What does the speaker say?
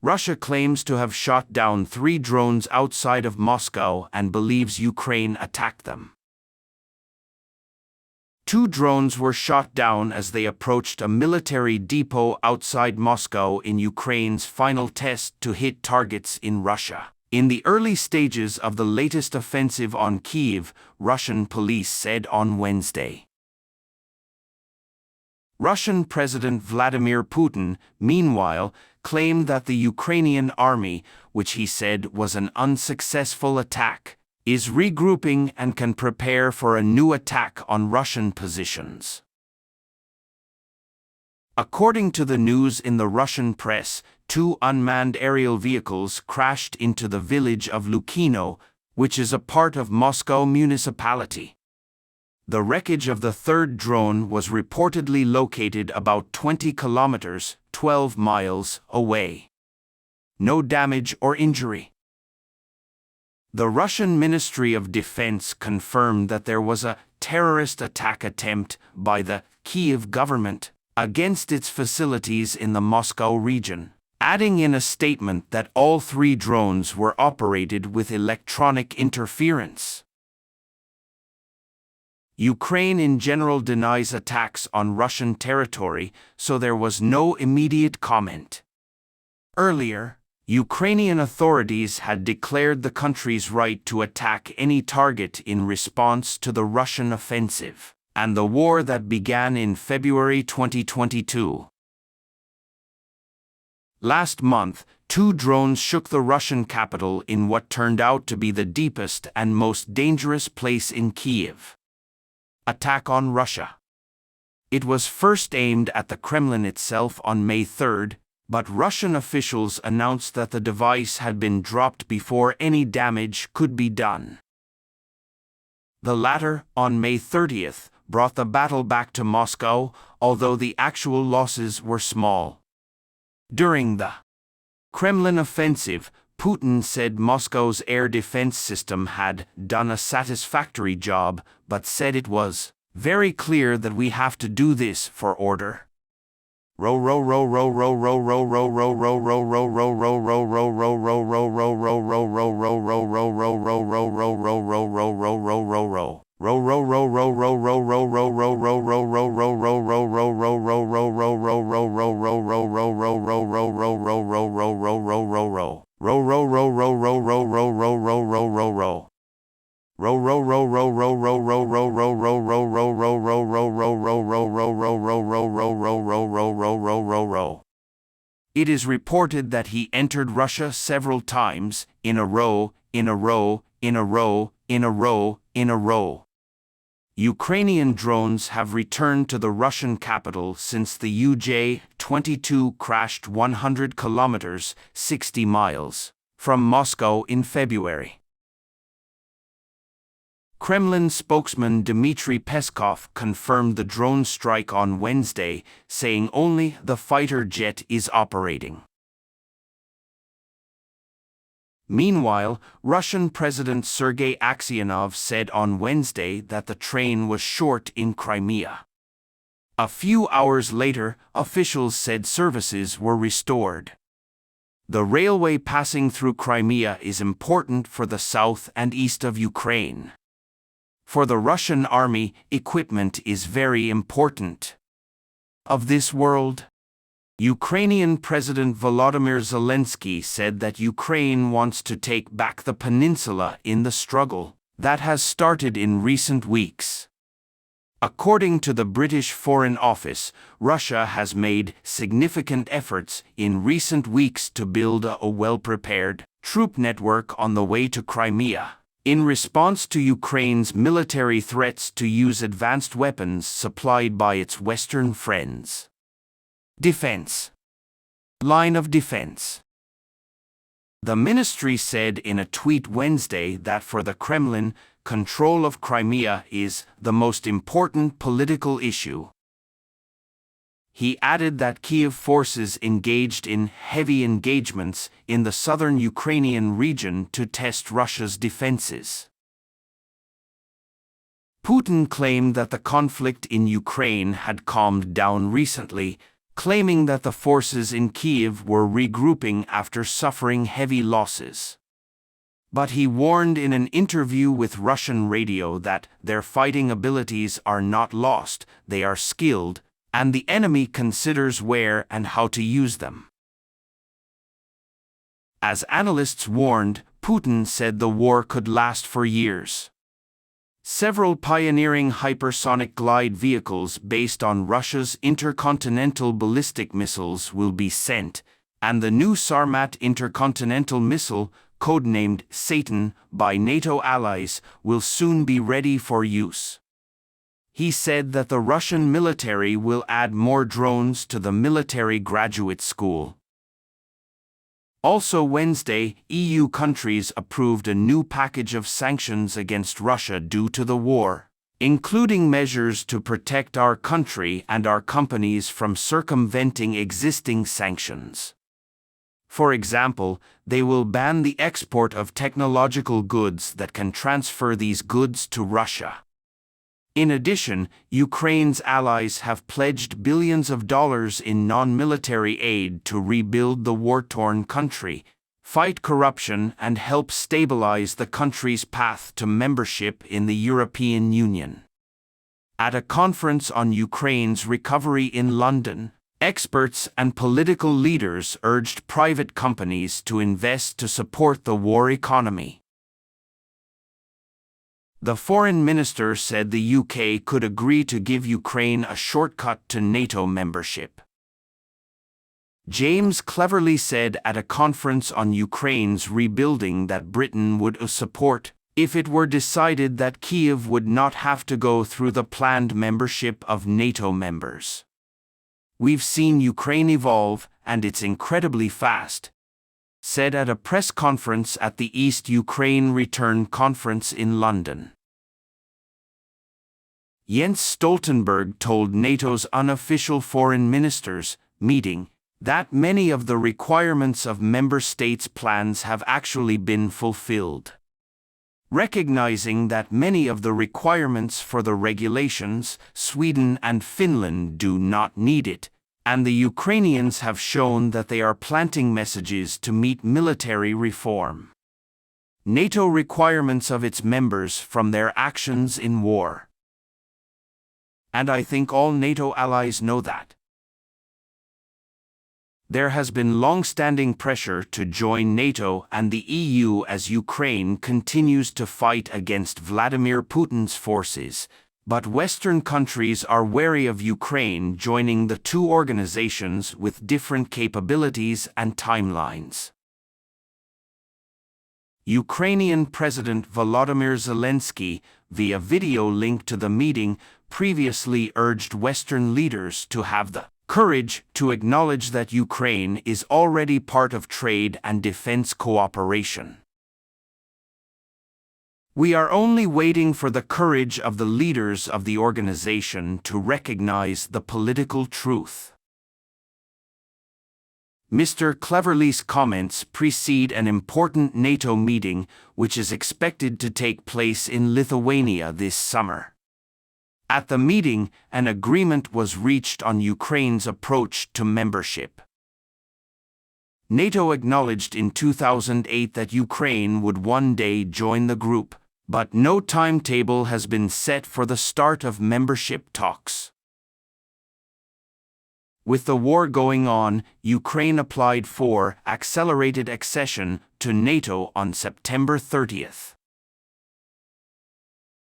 Russia claims to have shot down 3 drones outside of Moscow and believes Ukraine attacked them. 2 drones were shot down as they approached a military depot outside Moscow in Ukraine's final test to hit targets in Russia. In the early stages of the latest offensive on Kyiv, Russian police said on Wednesday. Russian President Vladimir Putin, meanwhile, claimed that the Ukrainian army, which he said was an unsuccessful attack, is regrouping and can prepare for a new attack on Russian positions. According to the news in the Russian press, 2 unmanned aerial vehicles crashed into the village of Lukino, which is a part of Moscow municipality. The wreckage of the 3rd drone was reportedly located about 20 kilometers, 12 miles, away. No damage or injury. The Russian Ministry of Defense confirmed that there was a terrorist attack attempt by the Kyiv government against its facilities in the Moscow region, adding in a statement that all 3 drones were operated with electronic interference. Ukraine in general denies attacks on Russian territory, so there was no immediate comment. Earlier, Ukrainian authorities had declared the country's right to attack any target in response to the Russian offensive and the war that began in February 2022. Last month, 2 drones shook the Russian capital in what turned out to be the deepest and most dangerous place in Kyiv. Attack on Russia. It was first aimed at the Kremlin itself on May 3, but Russian officials announced that the device had been dropped before any damage could be done. The latter, on May 30, brought the battle back to Moscow, although the actual losses were small. During the Kremlin offensive, Putin said Moscow's air defense system had done a satisfactory job, but said it was very clear that we have to do this for order. It is reported that he entered Russia several times, in a row. Ukrainian drones have returned to the Russian capital since the UJ-22 crashed 100 kilometers, 60 miles, from Moscow in February. Kremlin spokesman Dmitry Peskov confirmed the drone strike on Wednesday, saying only the fighter jet is operating. Meanwhile, Russian President Sergei Aksyonov said on Wednesday that the train was short in Crimea. A few hours later, officials said services were restored. The railway passing through Crimea is important for the south and east of Ukraine. For the Russian army, equipment is very important. Of this world, Ukrainian President Volodymyr Zelensky said that Ukraine wants to take back the peninsula in the struggle that has started in recent weeks. According to the British Foreign Office, Russia has made significant efforts in recent weeks to build a well-prepared troop network on the way to Crimea, in response to Ukraine's military threats to use advanced weapons supplied by its Western friends. Defense. Line of defense. The ministry said in a tweet Wednesday that for the Kremlin, control of Crimea is the most important political issue. He added that Kyiv forces engaged in heavy engagements in the southern Ukrainian region to test Russia's defenses. Putin claimed that the conflict in Ukraine had calmed down recently, claiming that the forces in Kyiv were regrouping after suffering heavy losses. But he warned in an interview with Russian radio that their fighting abilities are not lost, they are skilled, and the enemy considers where and how to use them. As analysts warned, Putin said the war could last for years. Several pioneering hypersonic glide vehicles based on Russia's intercontinental ballistic missiles will be sent, and the new Sarmat intercontinental missile, codenamed Satan by NATO allies, will soon be ready for use. He said that the Russian military will add more drones to the military graduate school. Also Wednesday, EU countries approved a new package of sanctions against Russia due to the war, including measures to protect our country and our companies from circumventing existing sanctions. For example, they will ban the export of technological goods that can transfer these goods to Russia. In addition, Ukraine's allies have pledged billions of dollars in non-military aid to rebuild the war-torn country, fight corruption, and help stabilize the country's path to membership in the European Union. At a conference on Ukraine's recovery in London, experts and political leaders urged private companies to invest to support the war economy. The foreign minister said the UK could agree to give Ukraine a shortcut to NATO membership. James Cleverly said at a conference on Ukraine's rebuilding that Britain would support if it were decided that Kyiv would not have to go through the planned membership of NATO members. "We've seen Ukraine evolve, and it's incredibly fast," said at a press conference at the East Ukraine Return Conference in London. Jens Stoltenberg told NATO's unofficial foreign ministers' meeting that many of the requirements of member states' plans have actually been fulfilled. Recognizing that many of the requirements for the regulations, Sweden and Finland do not need it, and the Ukrainians have shown that they are planting messages to meet military reform. NATO requirements of its members from their actions in war. And I think all NATO allies know that. There has been long-standing pressure to join NATO and the EU as Ukraine continues to fight against Vladimir Putin's forces, but Western countries are wary of Ukraine joining the two organizations with different capabilities and timelines. Ukrainian President Volodymyr Zelensky, via video link to the meeting, previously urged Western leaders to have the courage to acknowledge that Ukraine is already part of trade and defense cooperation. "We are only waiting for the courage of the leaders of the organization to recognize the political truth." Mr. Cleverly's comments precede an important NATO meeting which is expected to take place in Lithuania this summer. At the meeting, an agreement was reached on Ukraine's approach to membership. NATO acknowledged in 2008 that Ukraine would one day join the group, but no timetable has been set for the start of membership talks. With the war going on, Ukraine applied for accelerated accession to NATO on September 30th.